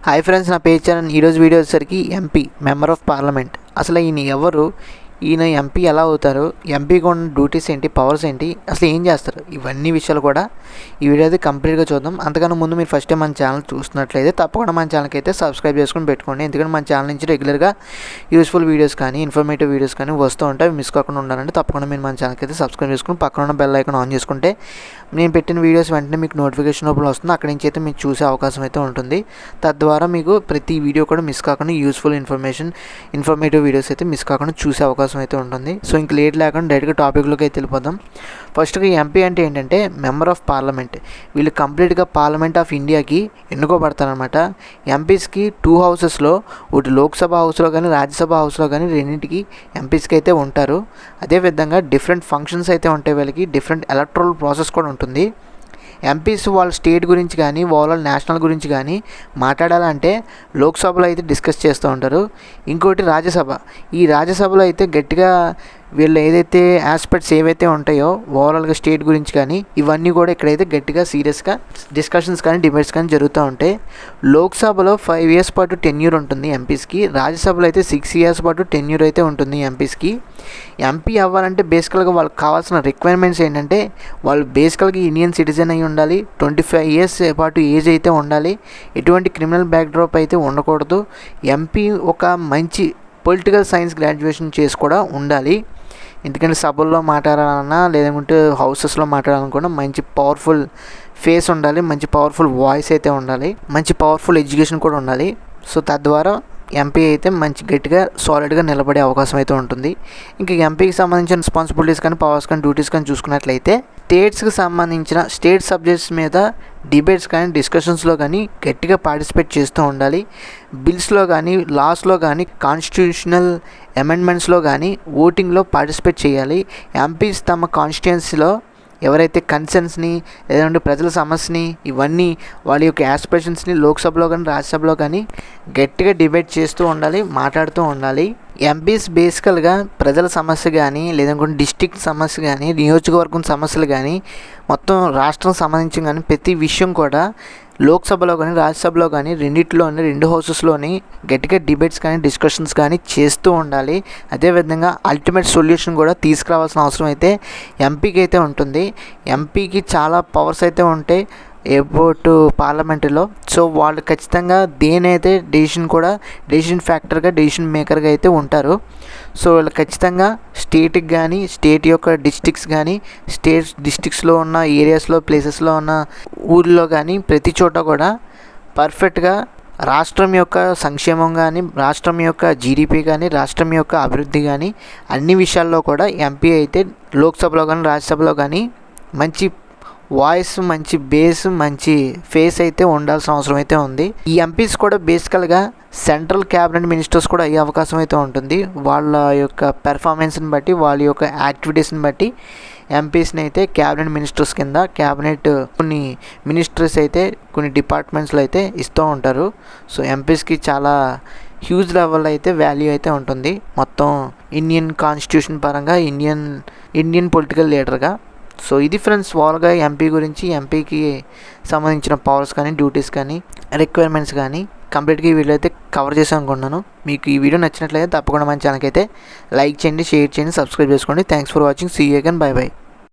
Hi friends, నా పేరు చరణ్. ఈరోజు వీడియో వచ్చేసరికి ఎంపీ మెంబర్ ఆఫ్ పార్లమెంట్. అసలు ఈయన ఎవరు, ఈయన ఎంపీ ఎలా అవుతారు, ఎంపీకి ఉన్న డ్యూటీస్ ఏంటి, పవర్స్ ఏంటి, అసలు ఏం చేస్తారు, ఇవన్నీ విషయాలు కూడా ఈ వీడియో అయితే కంప్లీట్గా చూద్దాం. అంతకన్నా ముందు మీరు ఫస్ట్ టైం మన ఛానల్ చూస్తున్నట్లయితే తప్పకుండా మన ఛానల్కి అయితే సబ్స్క్రైబ్ చేసుకుని పెట్టుకోండి. ఎందుకంటే మన ఛానల్ నుంచి రెగ్యులర్గా యూస్ఫుల్ వీడియోస్ కానీ ఇన్ఫర్మేటివ్ వీడియోస్ కానీ వస్తూ ఉంటాయి. మిస్ కాకుండా ఉండాలంటే తప్పకుండా మీరు మన ఛానల్కి అయితే సబ్స్క్రైబ్ చేసుకుని పక్కన ఉన్న బెల్ ఐకాన్ ఆన్ చేసుకుంటే నేను పెట్టిన వీడియోస్ వెంటనే మీకు నోటిఫికేషన్ రూపంలో వస్తుంది. అక్కడి నుంచి అయితే మీకు చూసే అవకాశం అయితే ఉంటుంది. తద్వారా మీకు ప్రతి వీడియో కూడా మిస్ కాకుండా యూస్ఫుల్ ఇన్ఫర్మేటివ్ వీడియోస్ అయితే మిస్ కాకుండా చూసే అవకాశం అయితే ఉంటుంది. సో ఇంక లేట్ లేకుండా డైరెక్ట్గా టాపిక్లోకి అయితే వెళ్ళిపోదాం. ఫస్ట్గా ఎంపీ అంటే ఏంటంటే మెంబర్ ఆఫ్ పార్లమెంట్. వీళ్ళు కంప్లీట్గా పార్లమెంట్ ఆఫ్ ఇండియాకి ఎన్నుకోబడతారనమాట. ఎంపీస్కి 2 హౌసెస్లో, ఒకటి లోక్సభ హౌస్లో కానీ రాజ్యసభ హౌస్లో కానీ రెండింటికి ఎంపీస్కి అయితే ఉంటారు. అదేవిధంగా డిఫరెంట్ ఫంక్షన్స్ అయితే ఉంటాయి. వీళ్ళకి డిఫరెంట్ ఎలక్ట్రల్ ప్రాసెస్ కూడా ఉంటుంది. ఎంపీస్ వాళ్ళ స్టేట్ గురించి కానీ వాళ్ళ నేషనల్ గురించి కానీ మాట్లాడాలంటే లోక్సభలో అయితే డిస్కస్ చేస్తూ ఉంటారు. ఇంకోటి రాజ్యసభ. ఈ రాజ్యసభలో అయితే గట్టిగా వీళ్ళు ఏదైతే ఆస్పెక్ట్స్ ఏవైతే ఉంటాయో ఓవరాల్గా స్టేట్ గురించి కానీ ఇవన్నీ కూడా ఇక్కడైతే గట్టిగా సీరియస్గా డిస్కషన్స్ కానీ డిబేట్స్ కానీ జరుగుతూ ఉంటాయి. లోక్సభలో 5 ఇయర్స్ పాటు టెన్యూర్ ఉంటుంది ఎంపీస్కి. రాజ్యసభలో అయితే 6 ఇయర్స్ పాటు టెన్యూర్ అయితే ఉంటుంది ఎంపీస్కి. ఎంపీ అవ్వాలంటే బేసికల్గా వాళ్ళకి కావాల్సిన రిక్వైర్మెంట్స్ ఏంటంటే వాళ్ళు బేసికల్గా ఇండియన్ సిటిజన్ అయి ఉండాలి, 25 ఇయర్స్ పాటు ఏజ్ అయితే ఉండాలి, ఎటువంటి క్రిమినల్ బ్యాక్డ్రాప్ అయితే ఉండకూడదు, ఎంపీ ఒక మంచి పొలిటికల్ సైన్స్ గ్రాడ్యుయేషన్ చేసి కూడా ఉండాలి. ఎందుకంటే సభల్లో మాట్లాడాలన్నా లేదంటే హౌసెస్లో మాట్లాడాలనుకున్నా మంచి పవర్ఫుల్ ఫేస్ ఉండాలి, మంచి పవర్ఫుల్ వాయిస్ అయితే ఉండాలి, మంచి పవర్ఫుల్ ఎడ్యుకేషన్ కూడా ఉండాలి. సో తద్వారా ఎంపీ అయితే మంచి గట్టిగా సాలిడ్గా నిలబడే అవకాశం అయితే ఉంటుంది. ఇంకా ఎంపీకి సంబంధించిన రెస్పాన్సిబిలిటీస్ కానీ పవర్స్ కానీ డ్యూటీస్ కానీ చూసుకున్నట్లయితే స్టేట్స్కి సంబంధించిన స్టేట్ సబ్జెక్ట్స్ మీద డిబేట్స్ కానీ డిస్కషన్స్లో కానీ గట్టిగా పార్టిసిపేట్ చేస్తూ ఉండాలి. బిల్స్లో కానీ లాస్లో కానీ కాన్స్టిట్యూషనల్ అమెండ్మెంట్స్లో కానీ ఓటింగ్లో పార్టిసిపేట్ చేయాలి. ఎంపీస్ తమ కాన్స్టిట్యుయెన్సీలో ఎవరైతే కన్సర్న్స్ని లేదంటే ప్రజల సమస్యని ఇవన్నీ వాళ్ళ యొక్క యాస్పిరేషన్స్ని లోక్సభలో కానీ రాజ్యసభలో కానీ గట్టిగా డిబేట్ చేస్తూ ఉండాలి, మాట్లాడుతూ ఉండాలి. ఎంపీస్ బేసికల్గా ప్రజల సమస్య కానీ లేదంటే డిస్ట్రిక్ట్ సమస్య కానీ నియోజకవర్గం సమస్యలు కానీ మొత్తం రాష్ట్రం సంబంధించి కానీ ప్రతి విషయం కూడా లోక్సభలో కానీ రాజ్యసభలో కానీ రెండిట్లోని 2 హౌసెస్లోని గట్టిగా డిబేట్స్ కానీ డిస్కషన్స్ కానీ చేస్తూ ఉండాలి. అదేవిధంగా అల్టిమేట్ సొల్యూషన్ కూడా తీసుకురావాల్సిన అవసరం అయితే ఎంపీకి అయితే ఉంటుంది. ఎంపీకి చాలా పవర్స్ అయితే ఉంటాయి అబౌట్ పార్లమెంటులో. సో వాళ్ళు ఖచ్చితంగా దేనైతే డెసిషన్ ఫ్యాక్టర్గా డెసిషన్ మేకర్గా అయితే ఉంటారు. సో వాళ్ళు ఖచ్చితంగా స్టేట్కి కానీ స్టేట్ యొక్క డిస్ట్రిక్ట్స్ కానీ డిస్ట్రిక్ట్స్లో ఉన్న ఏరియాస్లో ప్లేసెస్లో ఉన్న ఊళ్ళో కానీ ప్రతి చోట కూడా పర్ఫెక్ట్గా రాష్ట్రం యొక్క సంక్షేమం కానీ రాష్ట్రం యొక్క జీడిపి కానీ రాష్ట్రం యొక్క అభివృద్ధి కానీ అన్ని విషయాల్లో కూడా ఎంపీ అయితే లోక్సభలో కానీ రాజ్యసభలో కానీ మంచి వాయిస్, మంచి బేస్, మంచి ఫేస్ అయితే ఉండాల్సిన అవసరం అయితే ఉంది. ఈ ఎంపీస్ కూడా బేసికల్గా సెంట్రల్ క్యాబినెట్ మినిస్టర్స్ కూడా అయ్యే అవకాశం అయితే ఉంటుంది. వాళ్ళ యొక్క పెర్ఫార్మెన్స్ని బట్టి వాళ్ళ యొక్క యాక్టివిటీస్ని బట్టి ఎంపీస్ని అయితే క్యాబినెట్ మినిస్టర్స్ కింద కొన్ని మినిస్టర్స్ అయితే కొన్ని డిపార్ట్మెంట్స్లో అయితే ఇస్తూ ఉంటారు. సో ఎంపీస్కి చాలా హ్యూజ్ లెవెల్ అయితే వాల్యూ అయితే ఉంటుంది మొత్తం ఇండియన్ కాన్స్టిట్యూషన్ పరంగా ఇండియన్ పొలిటికల్ లీడర్గా. సో ఇది ఫ్రెండ్స్ వాళ్ళగా ఎంపీ గురించి, ఎంపీకి సంబంధించిన పవర్స్ కానీ డ్యూటీస్ కానీ రిక్వైర్మెంట్స్ కానీ కంప్లీట్గా ఈ వీడియో అయితే కవర్ చేసాను అనుకుంటున్నాను. మీకు ఈ వీడియో నచ్చినట్లయితే తప్పకుండా మన ఛానల్కి అయితే లైక్ చేయండి, షేర్ చేయండి, సబ్స్క్రైబ్ చేసుకోండి. Thanks for watching. See you again. Bye by.